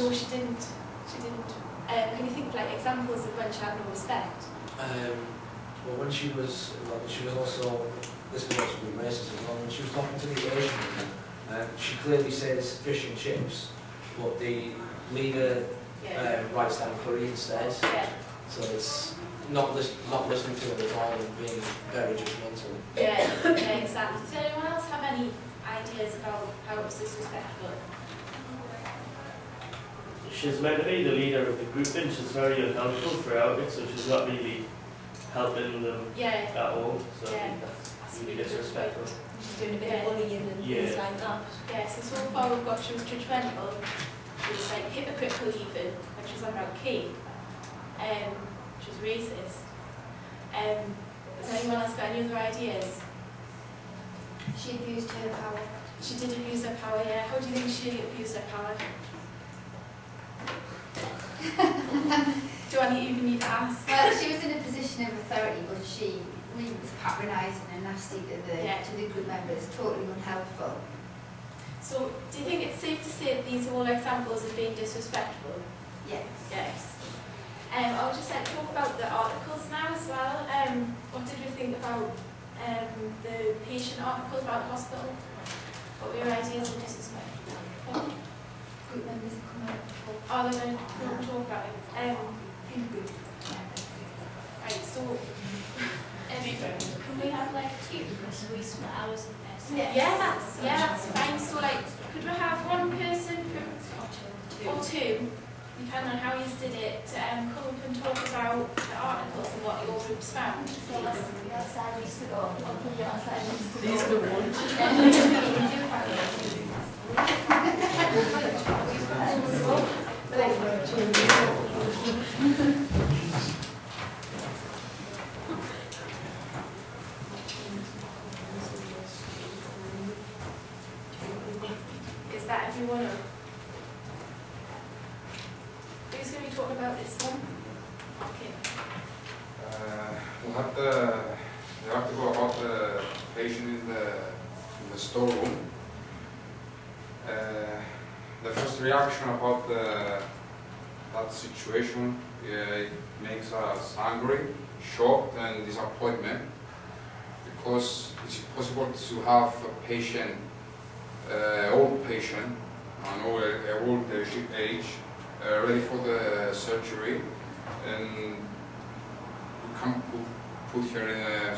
No, she didn't. She didn't. Can you think of like examples of when she had no respect? Well, when she was also, this was also with racist as well, when she was talking to the Asian woman, she clearly says fish and chips, but the leader writes down curry instead. Yeah. So it's not listening to it at all and being very judgmental. Yeah, exactly. Does anyone else have any ideas about how it was disrespectful? She's meant to be the leader of the group and she's very unhelpful throughout it, so she's not really helping them at all. So I think that's really disrespectful. She's doing a bit of bullying and things like that. Yeah, so far we've got she was judgmental, she was like hypocritical even, when she was on about Kate. She was racist. Has anyone else got any other ideas? She abused her power. She did abuse her power, yeah. How do you think she abused her power? Do I even need to ask? Well, she was in a position of authority, but she really was patronising and nasty to the group members, totally unhelpful. So, do you think it's safe to say that these are all examples of being disrespectful? Yes. Yes. I would just like to talk about the articles now as well. What did we think about the patient articles about the hospital? What were your ideas of disrespect? Group members have come out and talk. Oh, they're going to talk about it. In group. Right, so... Can we have like two, because we split hours of this? Yeah, that's fine. So like, could we have one person from, or two, depending on how you did it, come up and talk about the articles and what your groups found? Your side needs to go, or your side needs to go. These are the ones. Is that everyone? Who's going to be talking about this one? Okay. We have to go about the patient in the storeroom. The first reaction about that situation, it makes us angry, shocked and disappointment, because it's impossible to have a patient, old patient, an old age, ready for the surgery, and we can't put her in a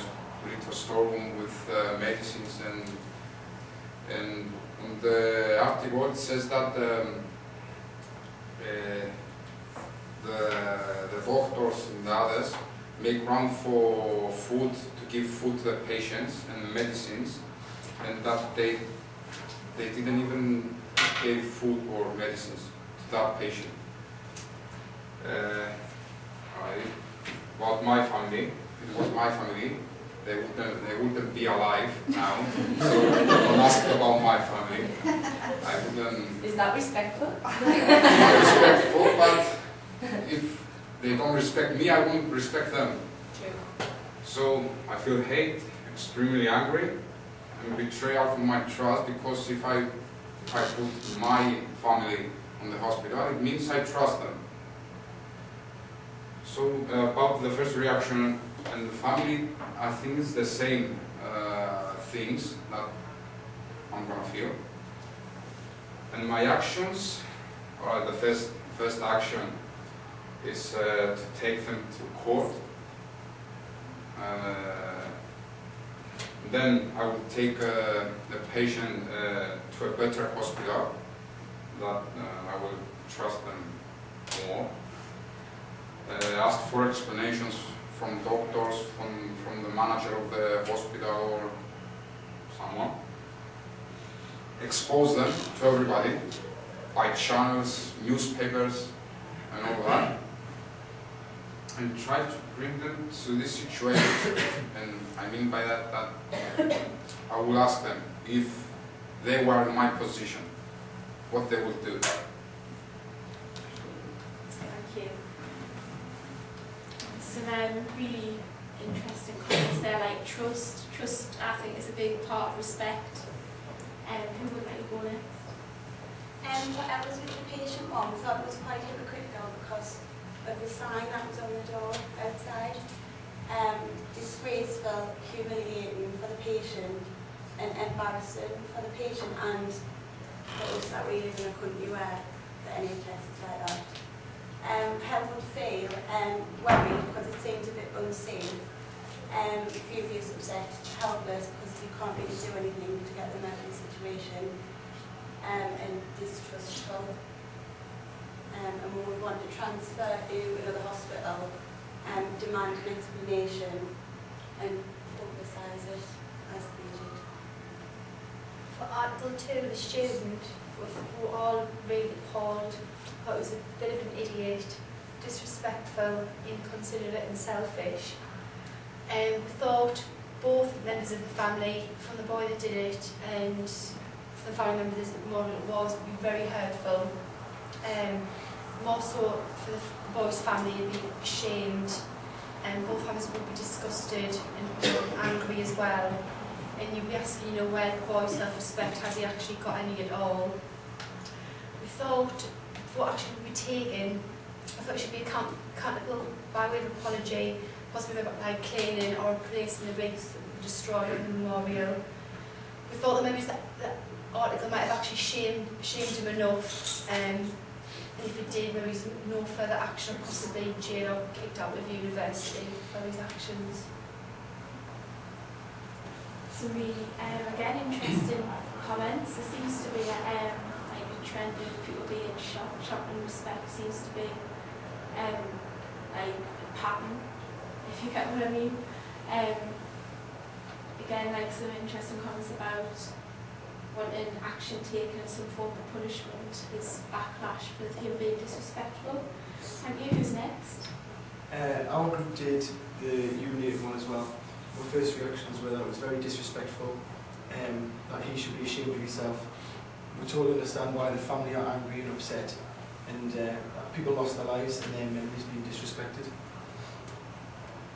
little storeroom with medicines and on the article it says that the doctors and the others make run for food, to give food to the patients and medicines, and that they didn't even give food or medicines to that patient. About my family, if it was my family, they wouldn't be alive now. So don't ask about my family. I wouldn't. Is that respectful? Respectful, but if they don't respect me, I won't respect them. True. So I feel hate, extremely angry, and betrayal from my trust, because if I put my family on the hospital, it means I trust them. So about the first reaction and the family, I think it's the same things that I'm gonna feel. And my actions, or the first action, is to take them to court. Then I will take the patient to a better hospital that I will trust them more. Ask for explanations from doctors, from the manager of the hospital or someone. Expose them to everybody by channels, newspapers and all that. And try to bring them to this situation. And I mean by that I will ask them if they were in my position, what they would do. Thank you. Some really interesting comments there, like trust. Trust, I think, is a big part of respect. Who would like to go next? Whatever's with the patient one, we thought it was quite hypocritical because of the sign that was on the door outside. Disgraceful, humiliating for the patient and embarrassing for the patient and for us that we live in a country where the NHS is like that. Health would feel worried because it seems a bit unsafe, furious, upset, helpless because you can't really do anything to get them out of the situation, and distrustful. And we would want to transfer to another hospital, demand an explanation and publicise it as needed. For Article 2, the student, we were all really appalled. Thought it was a bit of an idiot, disrespectful, inconsiderate and selfish. We thought both members of the family, from the boy that did it and the family members that the model was, would be very hurtful. More so for the boy's family, you'd be ashamed, and both families would be disgusted and angry as well. And you'd be asking, where the boy's self-respect, has he actually got any at all? We thought, before action would be taken, I thought it should be accountable by way of apology, possibly by cleaning or replacing the bricks that were destroyed at the memorial. We thought that maybe that article might have actually shamed him enough, and if it did, maybe no further action, possibly jail or kicked out of university for his actions. Some really, again, interesting comments. There seems to be a trend of people being shocked and respect seems to be a pattern, if you get what I mean. Again, some interesting comments about wanting action taken and some form of punishment is backlash for him being disrespectful. Thank you. Who's next? Our group did the Unit one as well. Our first reactions were that it was very disrespectful, that he should be ashamed of himself. We totally understand why the family are angry and upset, and people lost their lives and their memories being disrespected.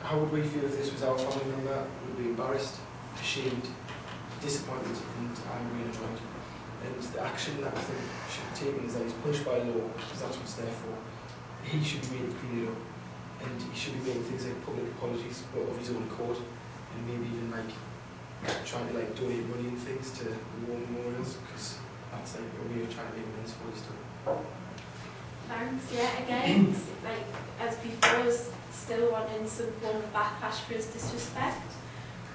How would we feel if this was our family member? Would we be embarrassed, ashamed, disappointed and angry and annoyed? And the action that I think should be taken is that he's punished by law, because that's what it's there for. He should be made to clean it up, and he should be making things like public apologies, but of his own accord, and maybe even trying to donate money and things to the war memorials, because that's a way of trying to make amends for what he's done. Thanks. Yeah, again, as before, still wanting some form of backlash for his disrespect.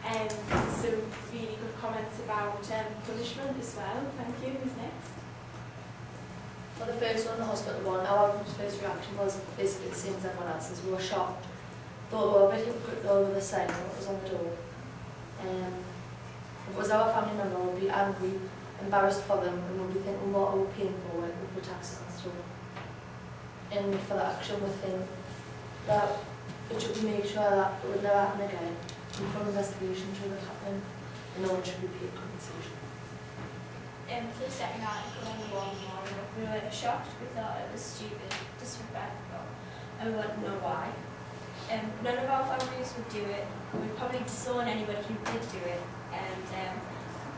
Some really good comments about punishment as well. Thank you. Who's next? For the first one, the hospital one, our first reaction was basically the same as everyone else's. We were shocked. Thought we were a bit hypocritical with the sign that was on the door. If it was our family member, we'd be angry, embarrassed for them, and we'd be thinking, what are we paying for with the taxes and stuff? And for that action, we think that it should be made sure that it would never happen again. And for an investigation should have happened, and no one should be paid compensation. For the second article on the war memorial, we were shocked. We thought it was stupid, disrespectful, and we wanted to know why. None of our families would do it. We'd probably disown anybody who did do it, and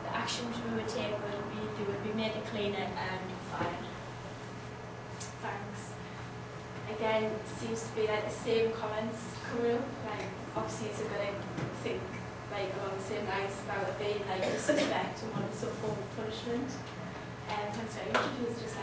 the actions we would take would be made to clean it and fine. Thanks. Again, seems to be the same comments coming up. Obviously, it's going to think along the same lines about it being disrespect and wanting some form of punishment. Thanks very much. It was just